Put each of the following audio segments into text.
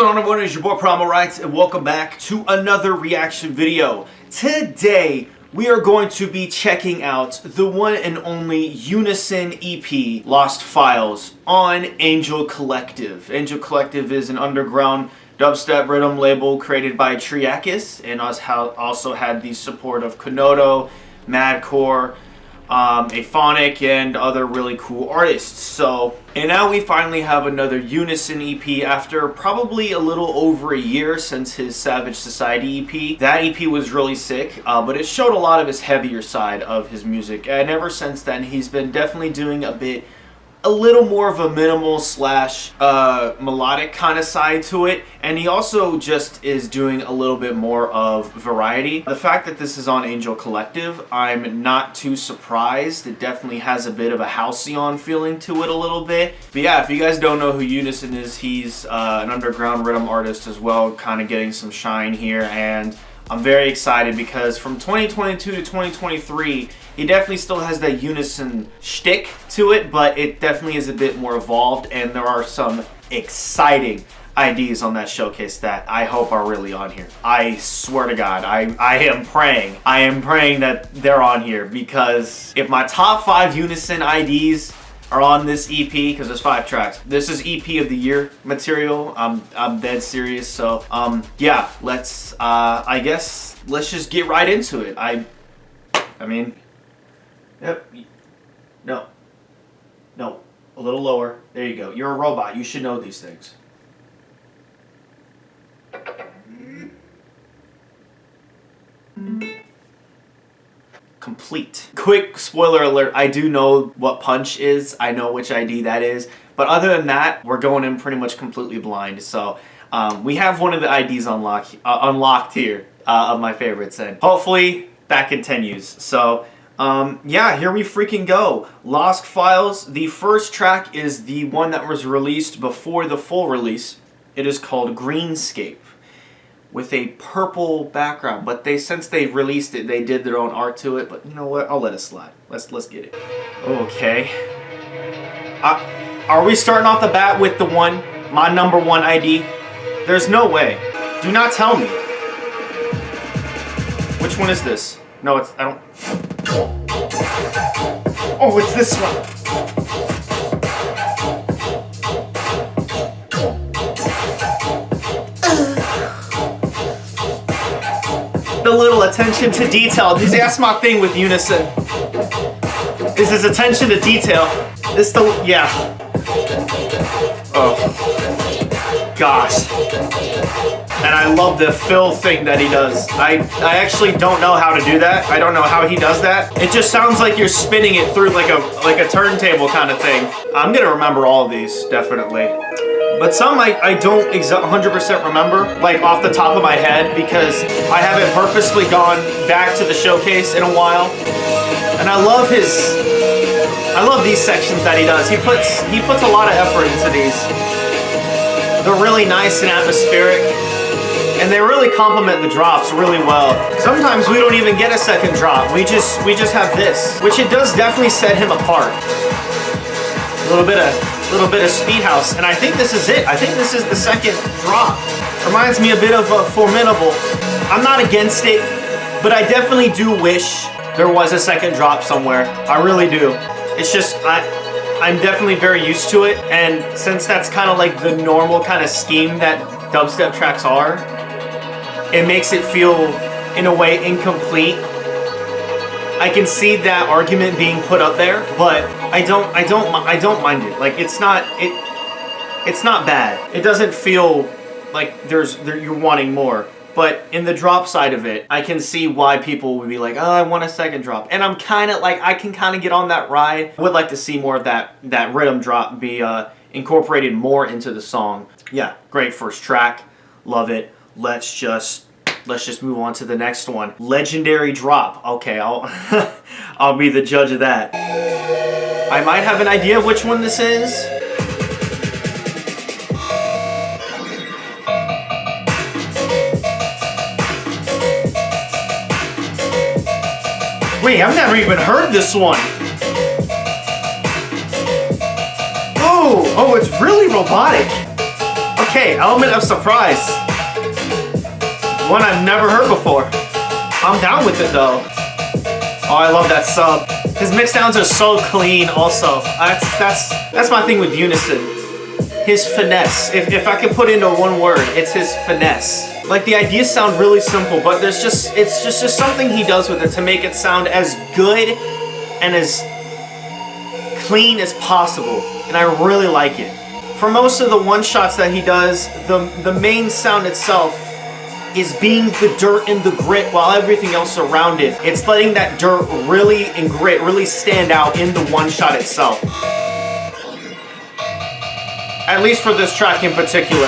going on, everyone? It's your boy Primal Rights, and welcome back to another reaction video. Today, we are going to be checking out the one and only Unison EP, Lost Files, on Angel Collective. Angel Collective is an underground dubstep rhythm label created by Triakis, and also had the support of Konodo, Madcore, Aphonic, and other really cool artists. And now we finally have another Unison EP after probably a little over a year since his Savage Society EP. That EP was really sick, but it showed a lot of his heavier side of his music, and ever since then he's been definitely doing a little more of a minimal slash melodic kind of side to it, and he also just is doing a little bit more of variety. The fact that this is on Angel Collective, I'm not too surprised. It definitely has a bit of a halcyon feeling to it a little bit. But yeah, if you guys don't know who Unison is, he's an underground rhythm artist as well, kind of getting some shine here, and I'm very excited because from 2022 to 2023, he definitely still has that Unison shtick to it, but it definitely is a bit more evolved, and there are some exciting ideas on that showcase that I hope are really on here. I swear to God, I am praying that they're on here, because if my top 5 Unison IDs are on this EP, because there's 5 tracks. This is EP of the year material. I'm dead serious. So yeah, I guess let's just get right into it. I mean, yep. No, a little lower. There you go. You're a robot. You should know these things. Complete. Quick spoiler alert, I do know what Punch is. I know which ID that is. But other than that, we're going in pretty much completely blind. So we have one of the IDs unlocked here of my favorites, and hopefully that continues. So yeah, here we freaking go. Lost Files. The first track is the one that was released before the full release. It is called Greenscape, with a purple background, but since they released it, they did their own art to it. But you know what? I'll let it slide. Let's get it. Okay. Are we starting off the bat with my number 1 ID? There's no way. Do not tell me. Which one is this? No, I don't. Oh, it's this one. The little attention to detail. That's my thing with Unison. Is his attention to detail. Yeah. Oh. Gosh. And I love the fill thing that he does. I actually don't know how to do that. I don't know how he does that. It just sounds like you're spinning it through like a turntable kind of thing. I'm gonna remember all of these, definitely. But some I don't 100% remember, like off the top of my head, because I haven't purposely gone back to the showcase in a while. And I love these sections that he does. He puts a lot of effort into these. They're really nice and atmospheric, and they really complement the drops really well. Sometimes we don't even get a second drop. We just have this, which it does definitely set him apart. A little bit of speed house, and I think this is it. I think this is the second drop. Reminds me a bit of Formidable. I'm not against it, but I definitely do wish there was a second drop somewhere. I really do. It's just I'm definitely very used to it, and since that's kind of like the normal kind of scheme that dubstep tracks are, it makes it feel in a way incomplete. I can see that argument being put up there, but I don't mind it. Like it's not bad. It doesn't feel like you're wanting more. But in the drop side of it, I can see why people would be like, oh, I want a second drop. And I'm kind of like, I can kind of get on that ride. I would like to see more of that rhythm drop be incorporated more into the song. Yeah, great first track. Love it. Let's just move on to the next one. Legendary drop. Okay, I'll be the judge of that. I might have an idea of which one this is. Wait, I've never even heard this one. Oh, it's really robotic. Okay, element of surprise. One I've never heard before. I'm down with it though. Oh, I love that sub. His mixdowns are so clean also. That's my thing with Unison. His finesse. If I can put into one word, it's his finesse. Like, the ideas sound really simple, but it's just something he does with it to make it sound as good and as clean as possible. And I really like it. For most of the one-shots that he does, the main sound itself is being the dirt and the grit while everything else around it. It's letting that dirt really and grit really stand out in the one-shot itself. At least for this track in particular.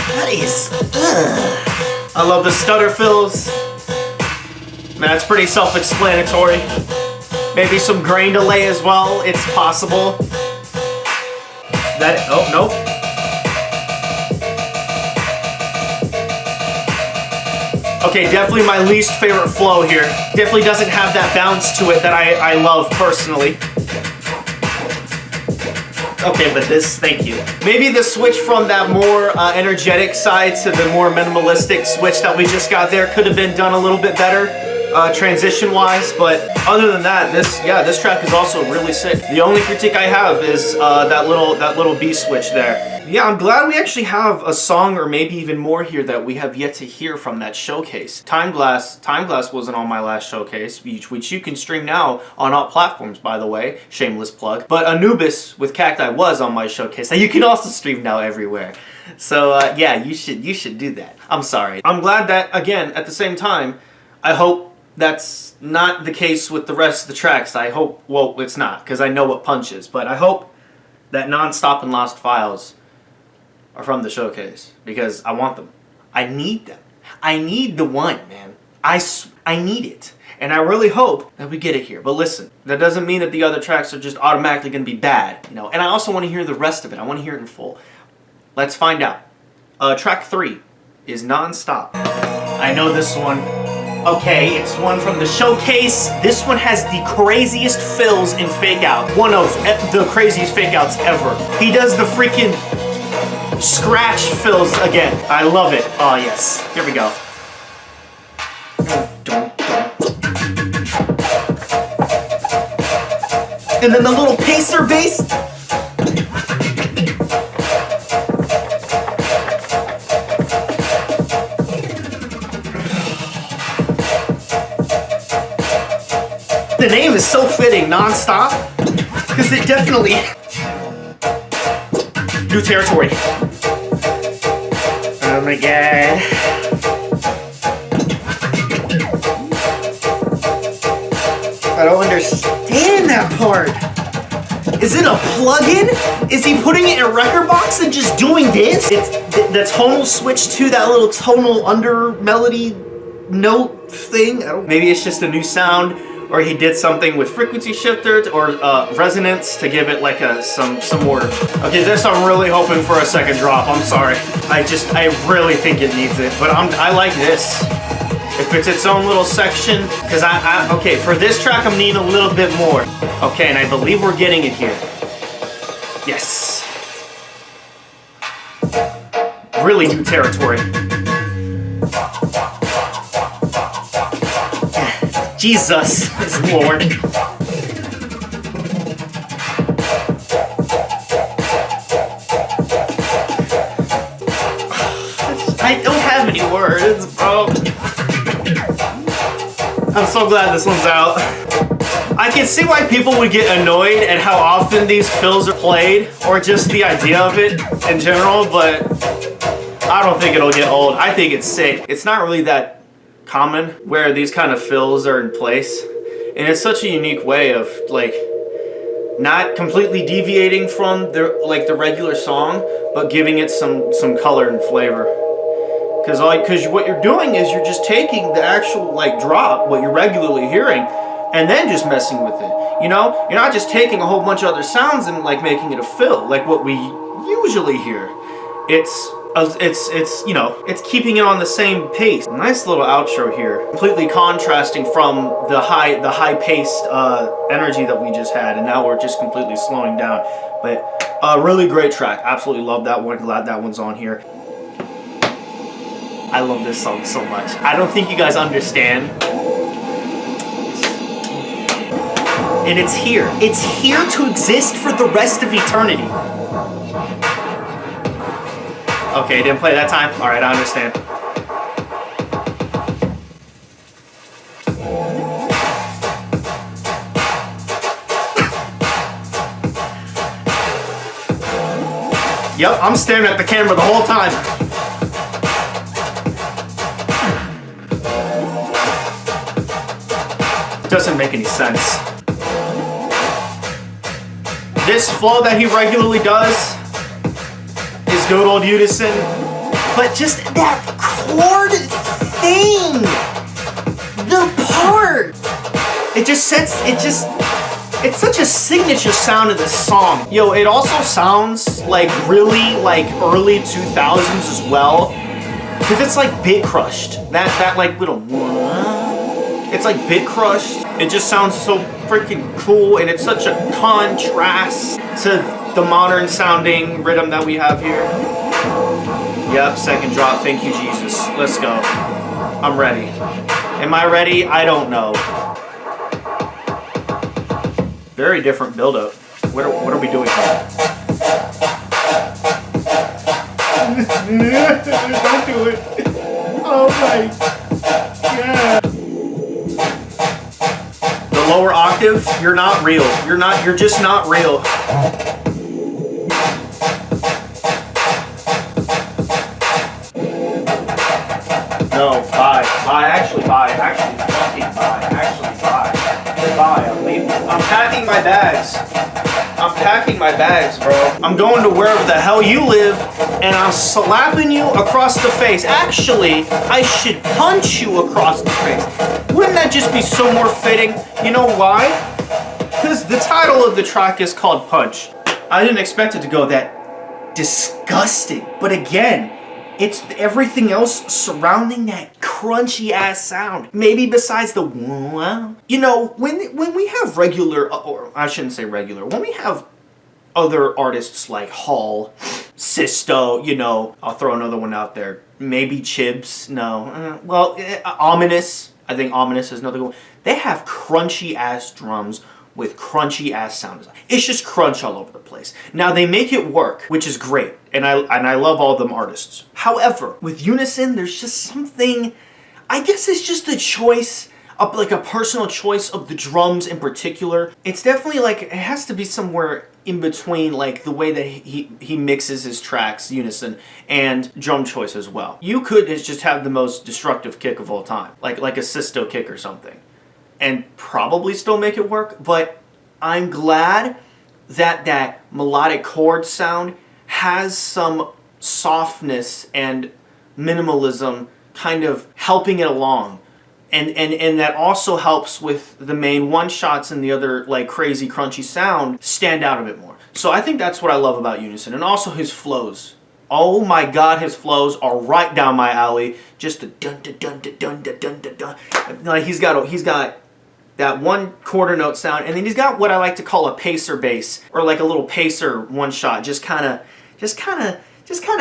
That is... I love the stutter fills. Man, it's pretty self-explanatory. Maybe some grain delay as well, it's possible. Oh, nope. Okay, definitely my least favorite flow here. Definitely doesn't have that bounce to it that I love personally. Okay, but this, thank you. Maybe the switch from that more energetic side to the more minimalistic switch that we just got there could have been done a little bit better. Transition-wise, but other than that, this track is also really sick. The only critique I have is that little B switch there. Yeah, I'm glad we actually have a song or maybe even more here that we have yet to hear from that showcase. Time Glass wasn't on my last showcase, which you can stream now on all platforms, by the way. Shameless plug. But Anubis with Cacti was on my showcase, and you can also stream now everywhere. So yeah, you should do that. I'm sorry. I'm glad that, again, at the same time, I hope that's not the case with the rest of the tracks. I hope, well, it's not, because I know what punches, but I hope that Nonstop and Lost Files are from the showcase, because I want them. I need them. I need the one, man. I need it. And I really hope that we get it here. But listen, that doesn't mean that the other tracks are just automatically going to be bad, you know. And I also want to hear the rest of it. I want to hear it in full. Let's find out. Track 3 is Nonstop. I know this one. Okay, it's one from the showcase. This one has the craziest fills in Fake Out. One of the craziest Fake Outs ever. He does the freaking scratch fills again. I love it. Oh yes. Here we go. And then the little pacer bass. The name is so fitting, Nonstop, because it definitely... New territory. Oh my god. I don't understand that part. Is it a plug-in? Is he putting it in a record box and just doing this? It's the tonal switch to that little tonal under melody note thing. Maybe it's just a new sound. Or he did something with frequency shifter or resonance to give it like some more. Okay, this I'm really hoping for a second drop. I'm sorry. I really think it needs it. But I like this. If it's its own little section, because okay, for this track I'm needing a little bit more. Okay, and I believe we're getting it here. Yes. Really new territory. Jesus is Lord. I don't have any words, bro. I'm so glad this one's out. I can see why people would get annoyed at how often these fills are played, or just the idea of it in general, but I don't think it'll get old. I think it's sick. It's not really that common where these kind of fills are in place, and it's such a unique way of like not completely deviating from the regular song, but giving it some color and flavor. Because what you're doing is you're just taking the actual like drop, what you're regularly hearing, and then just messing with it. You know, you're not just taking a whole bunch of other sounds and like making it a fill like what we usually hear. It's it's you know, it's keeping it on the same pace. Nice little outro here, completely contrasting from the high paced energy that we just had, and now we're just completely slowing down. But a really great track. Absolutely love that one. Glad that one's on here. I love this song so much. I don't think you guys understand. And it's here. It's here to exist for the rest of eternity. Okay, didn't play that time? Alright, I understand. Yep, I'm staring at the camera the whole time. Doesn't make any sense. This flow that he regularly does is good old unison, but just that chord thing, the part, it's such a signature sound of this song. Yo, it also sounds like really like early 2000s as well, because it's like bit crushed. That like little, it's like bit crushed. It just sounds so freaking cool, and it's such a contrast to the modern sounding rhythm that we have here. Yep, second drop. Thank you, Jesus. Let's go. I'm ready. Am I ready? I don't know. Very different build-up. What are we doing here? Don't do it. Oh my God. The lower octave, you're not real. You're just not real. No, bye. Actually, fucking bye. Goodbye. I'm packing my bags. Bro. I'm going to wherever the hell you live, and I'm slapping you across the face. Actually, I should punch you across the face. Wouldn't that just be so more fitting? You know why? Because the title of the track is called Punch. I didn't expect it to go that disgusting. But again, it's everything else surrounding that crunchy ass sound. Maybe besides the wow. You know, when we have regular, or I shouldn't say regular, when we have other artists like Hall, Sisto, you know, I'll throw another one out there. Maybe Chibs, no. Ominous. I think Ominous is another one. They have crunchy ass drums with crunchy ass sound design. It's just crunch all over the place. Now they make it work, which is great, and I love all them artists. However, with Unison, there's just something. I guess it's just a choice, like a personal choice of the drums in particular. It's definitely like it has to be somewhere in between, like the way that he mixes his tracks, Unison, and drum choice as well. You could just have the most destructive kick of all time, like a Sisto kick or something, and probably still make it work. But I'm glad that that melodic chord sound has some softness and minimalism kind of helping it along. And that also helps with the main one-shots and the other like crazy crunchy sound stand out a bit more. So I think that's what I love about Unison. And also his flows. Oh my God, his flows are right down my alley. Just a dun dun dun dun dun dun dun dun dun. Like he's got that one quarter note sound, and then he's got what I like to call a pacer bass, or like a little pacer one shot, just kind of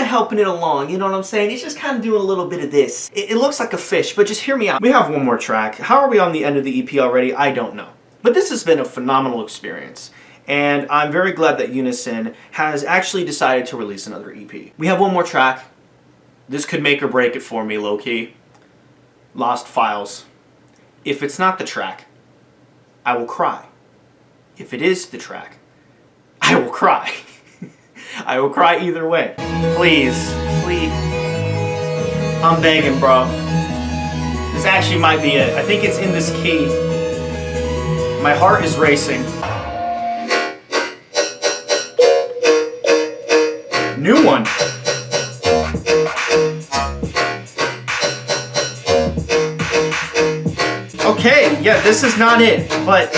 helping it along, you know what I'm saying? He's just kind of doing a little bit of this. It looks like a fish, but just hear me out. We have one more track. How are we on the end of the EP already? I don't know. But this has been a phenomenal experience, and I'm very glad that Unison has actually decided to release another EP. We have one more track. This could make or break it for me, low-key. Lost Files. If it's not the track, I will cry. If it is the track, I will cry. I will cry either way. Please. I'm begging, bro. This actually might be it. I think it's in this key. My heart is racing. New one. Okay, yeah, this is not it, but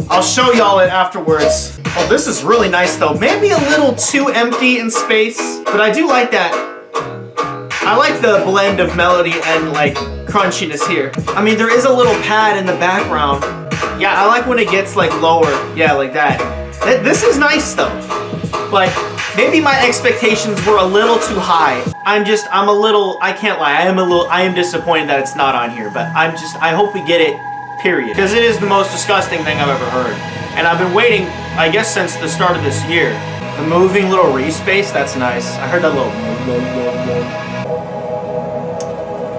I'll show y'all it afterwards. Oh, this is really nice though. Maybe a little too empty in space, but I do like that. I like the blend of melody and like crunchiness here. I mean, there is a little pad in the background. Yeah, I like when it gets like lower. Yeah, like that. This is nice though. But maybe my expectations were a little too high. I'm a little, I can't lie, I am disappointed that it's not on here, but I hope we get it, period. Because it is the most disgusting thing I've ever heard. And I've been waiting, I guess, since the start of this year. The moving little respace, that's nice. I heard that little...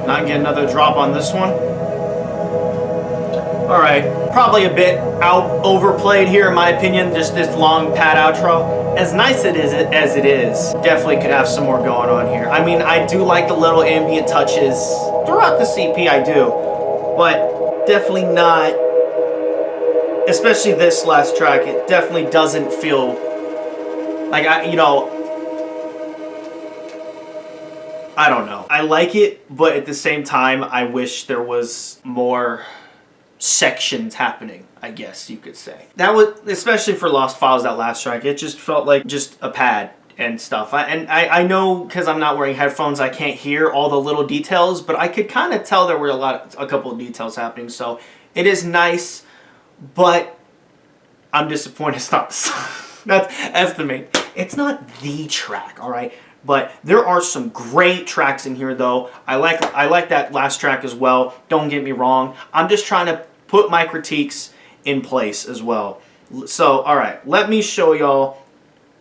Not get another drop on this one. Alright, probably a bit overplayed here in my opinion, just this long pad outro. As nice as it is, definitely could have some more going on here. I mean, I do like the little ambient touches throughout the CP, I do. But definitely not, especially this last track, it definitely doesn't feel like I don't know. I like it, but at the same time, I wish there was more sections happening, I guess you could say. That was, especially for Lost Files, that last track, it just felt like just a pad and stuff. I know because I'm not wearing headphones, I can't hear all the little details, but I could kind of tell there were a couple of details happening, so it is nice, but I'm disappointed it's not the song. That's the main. It's not the track, all right? But there are some great tracks in here, though. I like that last track as well. Don't get me wrong. I'm just trying to put my critiques in place as well. So, all right, let me show y'all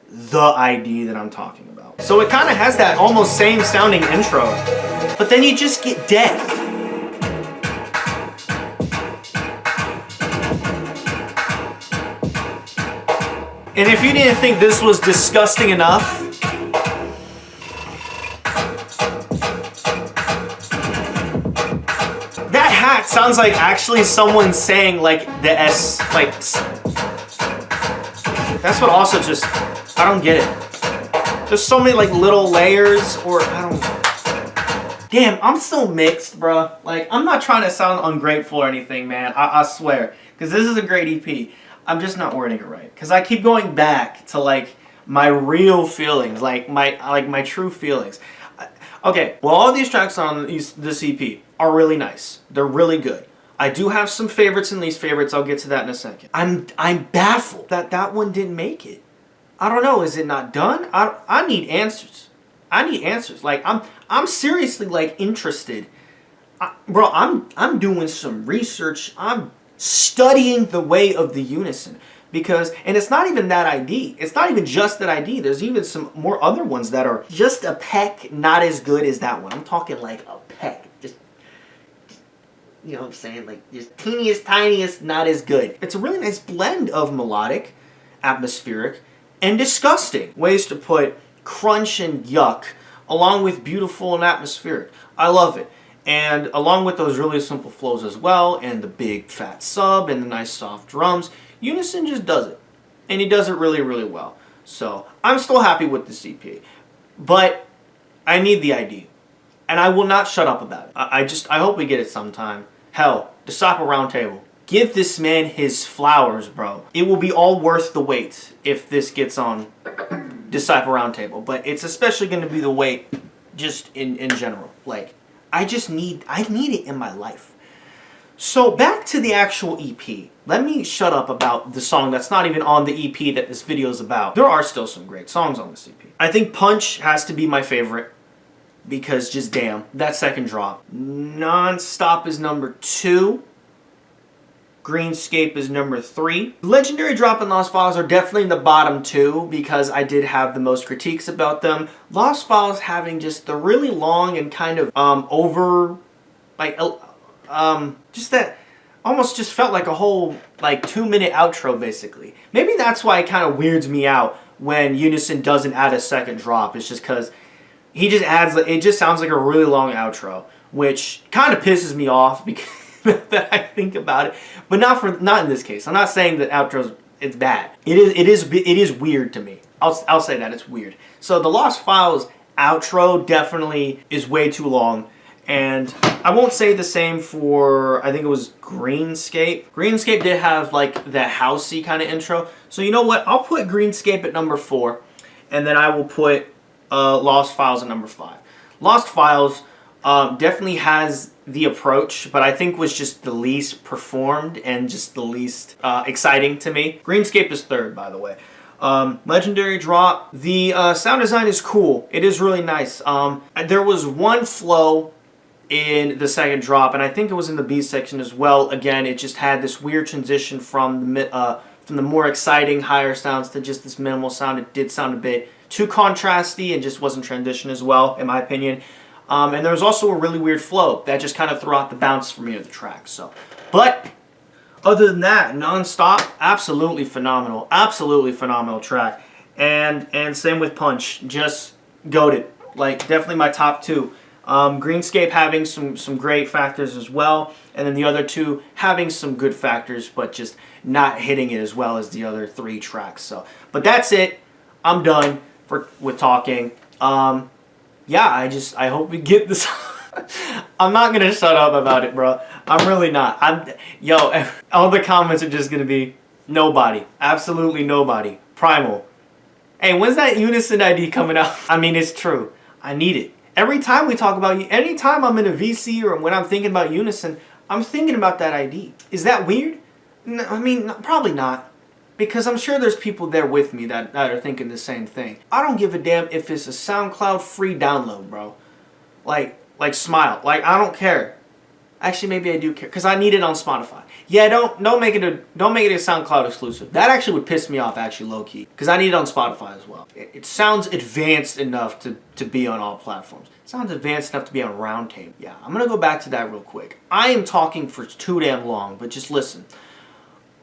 the ID that I'm talking about. So it kind of has that almost same sounding intro, but then you just get death. And if you didn't think this was disgusting enough, that hat sounds like actually someone saying like the S, like, that's what also just, I don't get it. There's so many like little layers, or I don't, damn, I'm so mixed, bruh. Like, I'm not trying to sound ungrateful or anything, man, I swear, because this is a great EP. I'm just not wording it right, because I keep going back to like my real feelings, like my true feelings. Okay, well, all these tracks on this EP are really nice. They're really good. I do have some favorites and least favorites. I'll get to that in a second. I'm baffled that one didn't make it. I don't know. Is it not done? I need answers. I need answers. Like, I'm seriously like interested. Bro, I'm doing some research. I'm studying the way of the unison, because, and it's not even that ID. It's not even just that ID. There's even some more other ones that are just a peck not as good as that one. I'm talking like a peck. Just, you know what I'm saying? Like, just teeniest, tiniest, not as good. It's a really nice blend of melodic, atmospheric, and disgusting ways to put crunch and yuck along with beautiful and atmospheric. I love it. And along with those really simple flows as well, and the big fat sub and the nice soft drums, Unison just does it. And he does it really, really well. So I'm still happy with this EP. But I need the ID. And I will not shut up about it. I hope we get it sometime. Hell, Disciple Roundtable. Give this man his flowers, bro. It will be all worth the wait if this gets on Disciple Roundtable. But it's especially going to be the wait just in general. Like, I need it in my life. So back to the actual EP. Let me shut up about the song that's not even on the EP that this video is about. There are still some great songs on this EP. I think Punch has to be my favorite, because just damn, that second drop. Nonstop is number 2. Greenscape is number 3. Legendary Drop and Lost Files are definitely in the bottom 2, because I did have the most critiques about them. Lost Files having just the really long and kind of just that almost just felt like a whole like 2-minute outro basically. Maybe that's why it kind of weirds me out when Unison doesn't add a second drop. It's just because he just adds, it just sounds like a really long outro, which kind of pisses me off because that I think about it, but not in this case. I'm not saying that outros it's bad. It is weird to me. I'll say that it's weird. So the Lost Files outro definitely is way too long, And I won't say the same for, I think it was Greenscape. Greenscape did have like that housey kind of intro. So you know what? I'll put Greenscape at number 4. And then I will put Lost Files at number 5. Lost Files definitely has the approach, but I think was just the least performed and just the least exciting to me. Greenscape is 3rd, by the way. Legendary Drop. The sound design is cool. It is really nice. There was one flow in the 2nd drop, and I think it was in the B section as well. Again, it just had this weird transition from the more exciting higher sounds to just this minimal sound. It did sound a bit too contrasty and just wasn't transitioned as well, in my opinion. And there was also a really weird flow that just kind of threw out the bounce for me of the track. So, but other than that, non-stop, absolutely phenomenal track. And same with Punch, just goated. Like definitely my top 2. Greenscape having some great factors as well, and then the other 2 having some good factors, but just not hitting it as well as the other 3 tracks. So, but that's it. I'm done with talking. Yeah, I hope we get this. I'm not gonna shut up about it, bro. I'm really not. Yo, all the comments are just gonna be nobody, absolutely nobody. Primal. Hey, when's that Unison ID coming out? I mean, it's true. I need it. Every time we talk about, anytime I'm in a VC or when I'm thinking about Unison, I'm thinking about that ID. Is that weird? No, I mean, probably not. Because I'm sure there's people there with me that are thinking the same thing. I don't give a damn if it's a SoundCloud free download, bro. Like Smile. Like, I don't care. Actually, maybe I do care, because I need it on Spotify. Yeah, don't make it a SoundCloud exclusive. That actually would piss me off, actually, low key, because I need it on Spotify as well. It sounds advanced enough to be on all platforms. It sounds advanced enough to be on Roundtable. Yeah, I'm gonna go back to that real quick. I am talking for too damn long, but just listen.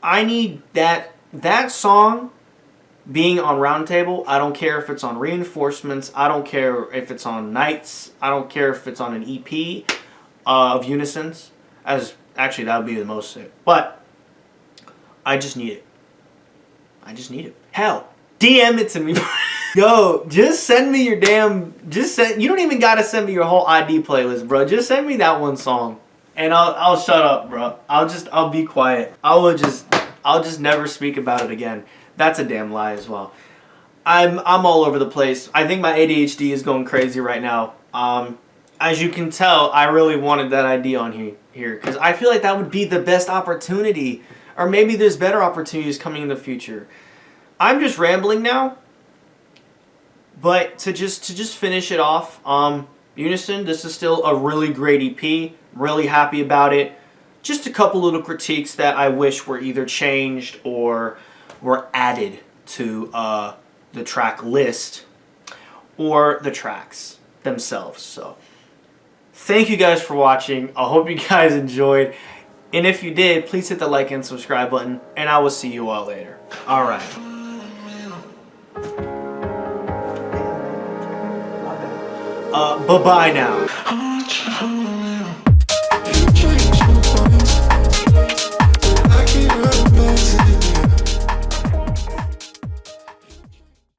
I need that song being on Roundtable. I don't care if it's on Reinforcements. I don't care if it's on Nights. I don't care if it's on an EP of Unisons. Actually, that would be the most sick. But I just need it. I just need it. Hell, DM it to me. Yo, just send me your damn. You don't even gotta send me your whole ID playlist, bro. Just send me that one song, and I'll shut up, bro. I'll be quiet. I'll just never speak about it again. That's a damn lie as well. I'm all over the place. I think my ADHD is going crazy right now. As you can tell, I really wanted that ID on here because I feel like that would be the best opportunity, or maybe there's better opportunities coming in the future. I'm just rambling now, but to just finish it off, Unison, this is still a really great EP. Really happy about it. Just a couple little critiques that I wish were either changed or were added to the track list or the tracks themselves. So thank you guys for watching. I hope you guys enjoyed. And if you did, please hit the like and subscribe button. And I will see you all later. Alright. Bye-bye now.